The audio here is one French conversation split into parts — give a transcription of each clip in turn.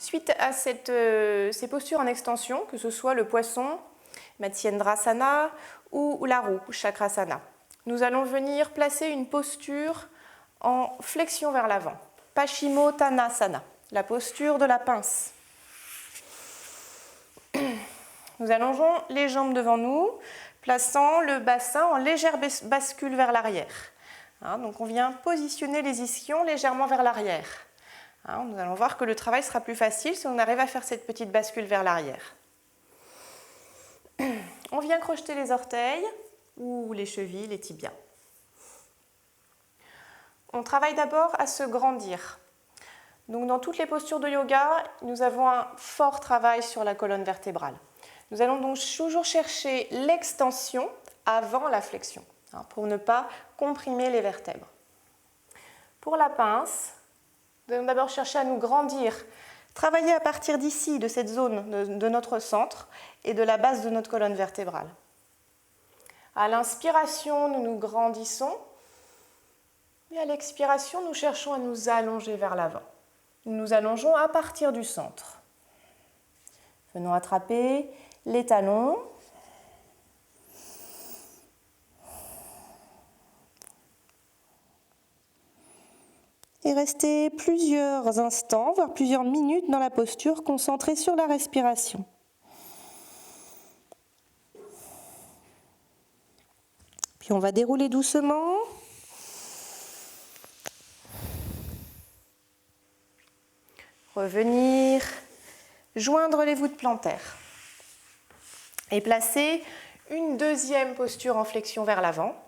Suite à ces postures en extension, que ce soit le poisson, Matsyendrasana ou la roue, Chakrasana, nous allons venir placer une posture en flexion vers l'avant, Paschimottanasana, la posture de la pince. Nous allongeons les jambes devant nous, plaçant le bassin en légère bascule vers l'arrière. Donc on vient positionner les ischions légèrement vers l'arrière. Nous allons voir que le travail sera plus facile si on arrive à faire cette petite bascule vers l'arrière. On vient crocheter les orteils ou les chevilles, les tibias. On travaille d'abord à se grandir. Donc dans toutes les postures de yoga, nous avons un fort travail sur la colonne vertébrale. Nous allons donc toujours chercher l'extension avant la flexion, pour ne pas comprimer les vertèbres. Pour la pince, nous allons d'abord chercher à nous grandir, travailler à partir d'ici, de cette zone de notre centre et de la base de notre colonne vertébrale. À l'inspiration, nous nous grandissons et à l'expiration, nous cherchons à nous allonger vers l'avant. Nous nous allongeons à partir du centre. Venons attraper les talons. Et rester plusieurs instants, voire plusieurs minutes dans la posture, concentrée sur la respiration. Puis on va dérouler doucement. Revenir, joindre les voûtes plantaires. Et placer une deuxième posture en flexion vers l'avant.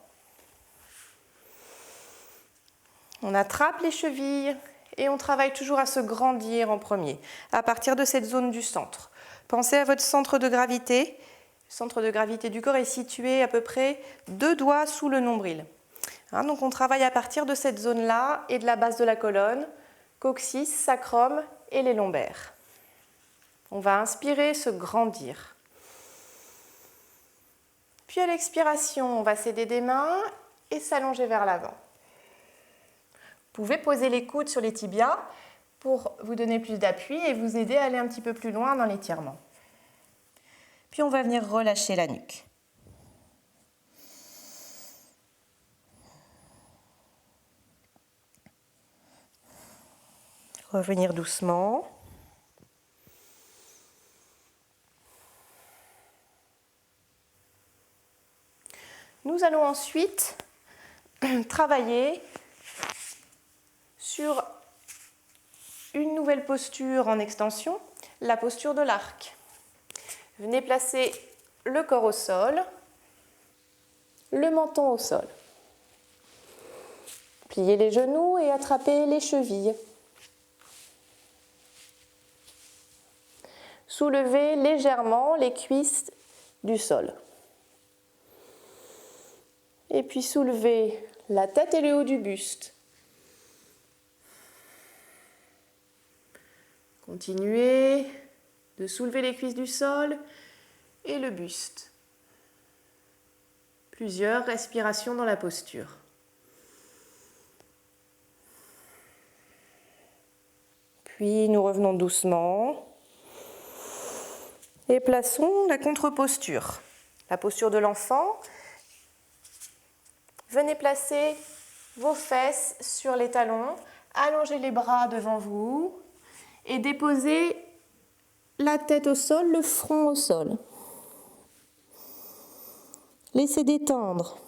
On attrape les chevilles et on travaille toujours à se grandir en premier, à partir de cette zone du centre. Pensez à votre centre de gravité. Le centre de gravité du corps est situé à peu près 2 doigts sous le nombril. Donc on travaille à partir de cette zone-là et de la base de la colonne, coccyx, sacrum et les lombaires. On va inspirer, se grandir. Puis à l'expiration, on va s'aider des mains et s'allonger vers l'avant. Vous pouvez poser les coudes sur les tibias pour vous donner plus d'appui et vous aider à aller un petit peu plus loin dans l'étirement. Puis on va venir relâcher la nuque. Revenir doucement. Nous allons ensuite travailler sur une nouvelle posture en extension, la posture de l'arc. Venez placer le corps au sol, le menton au sol. Pliez les genoux et attrapez les chevilles. Soulevez légèrement les cuisses du sol. Et puis soulevez la tête et le haut du buste. Continuez de soulever les cuisses du sol et le buste. Plusieurs respirations dans la posture. Puis nous revenons doucement et plaçons la contre-posture. La posture de l'enfant. Venez placer vos fesses sur les talons, allongez les bras devant vous et déposez la tête au sol, le front au sol. Laissez détendre.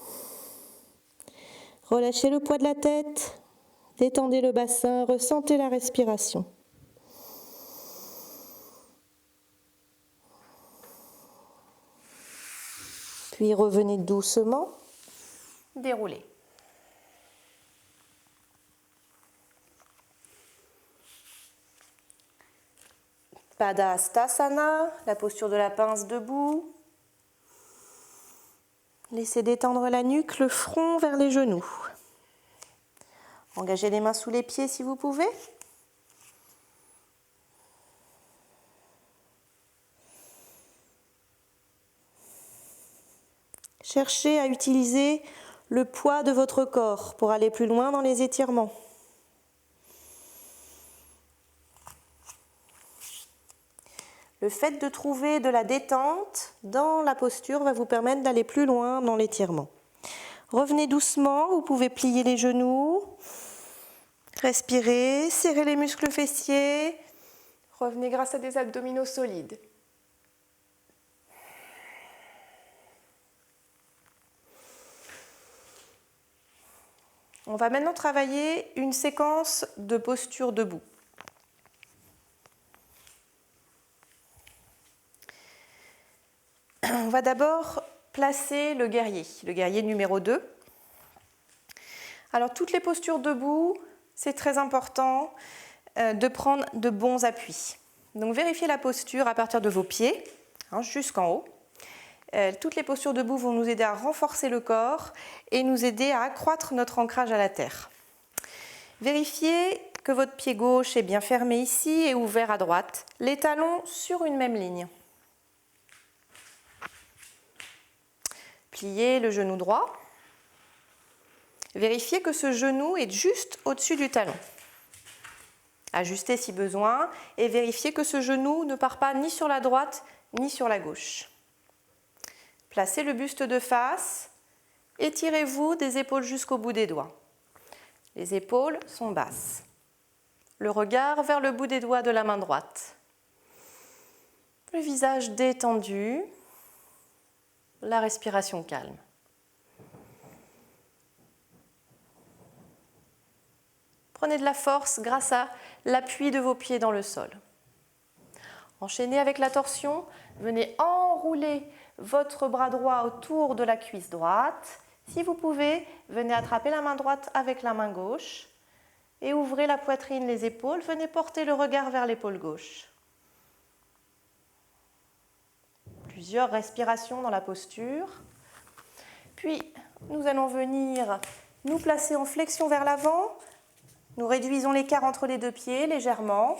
Relâchez le poids de la tête, détendez le bassin, ressentez la respiration. Puis revenez doucement, déroulez. Padahastasana, la posture de la pince debout. Laissez détendre la nuque, le front vers les genoux. Engagez les mains sous les pieds si vous pouvez. Cherchez à utiliser le poids de votre corps pour aller plus loin dans les étirements. Le fait de trouver de la détente dans la posture va vous permettre d'aller plus loin dans l'étirement. Revenez doucement, vous pouvez plier les genoux, respirer, serrer les muscles fessiers. Revenez grâce à des abdominaux solides. On va maintenant travailler une séquence de postures debout. On va d'abord placer le guerrier numéro 2. Alors toutes les postures debout, c'est très important de prendre de bons appuis. Donc vérifiez la posture à partir de vos pieds, jusqu'en haut. Toutes les postures debout vont nous aider à renforcer le corps et nous aider à accroître notre ancrage à la terre. Vérifiez que votre pied gauche est bien fermé ici et ouvert à droite, les talons sur une même ligne. Pliez le genou droit. Vérifiez que ce genou est juste au-dessus du talon. Ajustez si besoin et vérifiez que ce genou ne part pas ni sur la droite ni sur la gauche. Placez le buste de face, étirez-vous des épaules jusqu'au bout des doigts. Les épaules sont basses. Le regard vers le bout des doigts de la main droite. Le visage détendu, la respiration calme. Prenez de la force grâce à l'appui de vos pieds dans le sol. Enchaînez avec la torsion, venez enrouler votre bras droit autour de la cuisse droite. Si vous pouvez, venez attraper la main droite avec la main gauche et ouvrez la poitrine, les épaules. Venez porter le regard vers l'épaule gauche. Plusieurs respirations dans la posture. Puis, nous allons venir nous placer en flexion vers l'avant. Nous réduisons l'écart entre les deux pieds légèrement.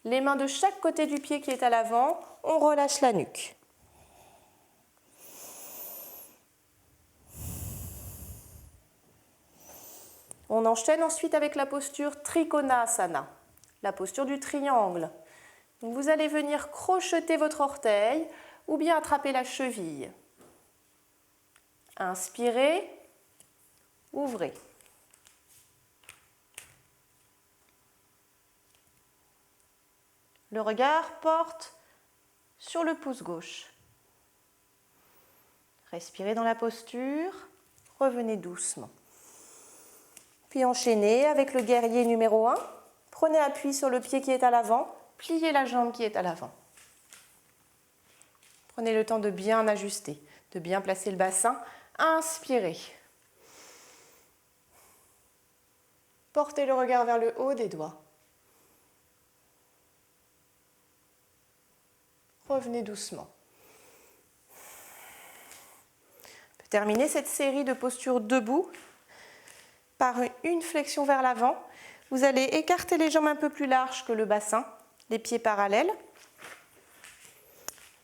Les mains de chaque côté du pied qui est à l'avant, on relâche la nuque. On enchaîne ensuite avec la posture Trikonasana, la posture du triangle. Donc vous allez venir crocheter votre orteil ou bien attraper la cheville. Inspirez, ouvrez. Le regard porte sur le pouce gauche. Respirez dans la posture, revenez doucement. Puis enchaînez avec le guerrier numéro 1. Prenez appui sur le pied qui est à l'avant, pliez la jambe qui est à l'avant. Prenez le temps de bien ajuster, de bien placer le bassin. Inspirez. Portez le regard vers le haut des doigts. Revenez doucement. On peut terminer cette série de postures debout par une flexion vers l'avant. Vous allez écarter les jambes un peu plus larges que le bassin, les pieds parallèles.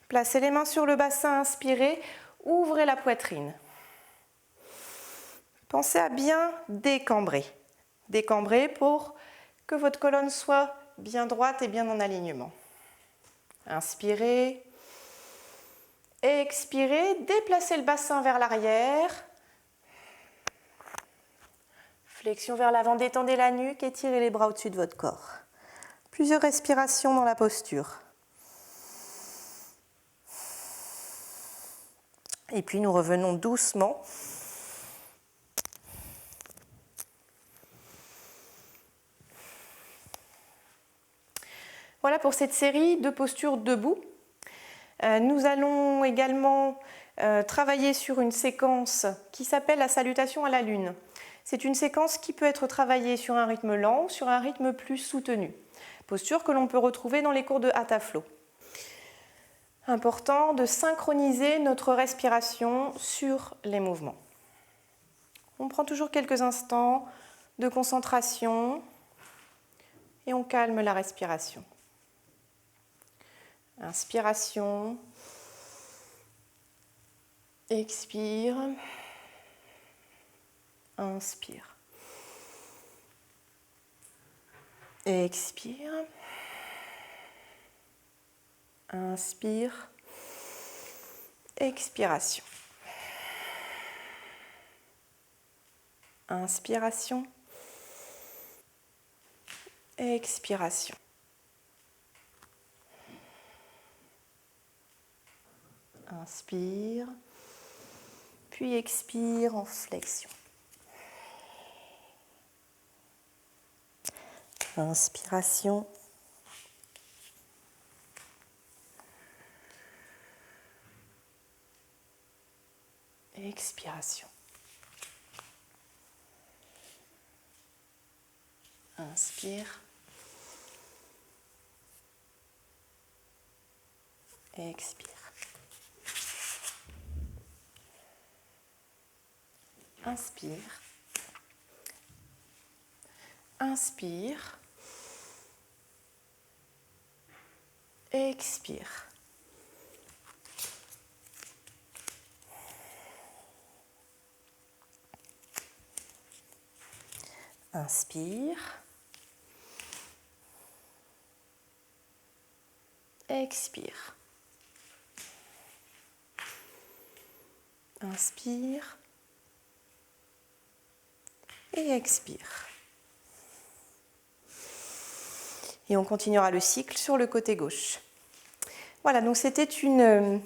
Placez les mains sur le bassin, inspirez, ouvrez la poitrine. Pensez à bien décambrer. Décambrer pour que votre colonne soit bien droite et bien en alignement. Inspirez, expirez, déplacez le bassin vers l'arrière. Flexion vers l'avant, détendez la nuque, étirez les bras au-dessus de votre corps. Plusieurs respirations dans la posture. Et puis nous revenons doucement. Voilà pour cette série de postures debout. Nous allons également travailler sur une séquence qui s'appelle la salutation à la lune. C'est une séquence qui peut être travaillée sur un rythme lent ou sur un rythme plus soutenu. Posture que l'on peut retrouver dans les cours de Hatha Flow. Important de synchroniser notre respiration sur les mouvements. On prend toujours quelques instants de concentration et on calme la respiration. Inspiration, expire, inspire, expire, Inspire. Expiration. Inspiration. Expiration. Inspire, puis expire en flexion. Inspiration. Expiration. Inspire. Expire. Inspire. Inspire. Expire. Inspire. Expire. Inspire. Et expire. Et on continuera le cycle sur le côté gauche. Voilà, donc c'était une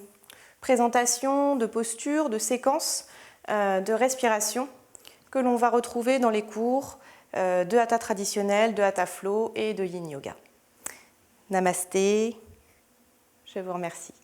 présentation de posture, de séquence, de respiration que l'on va retrouver dans les cours de Hatha traditionnel, de Hatha Flow et de Yin Yoga. Namasté, je vous remercie.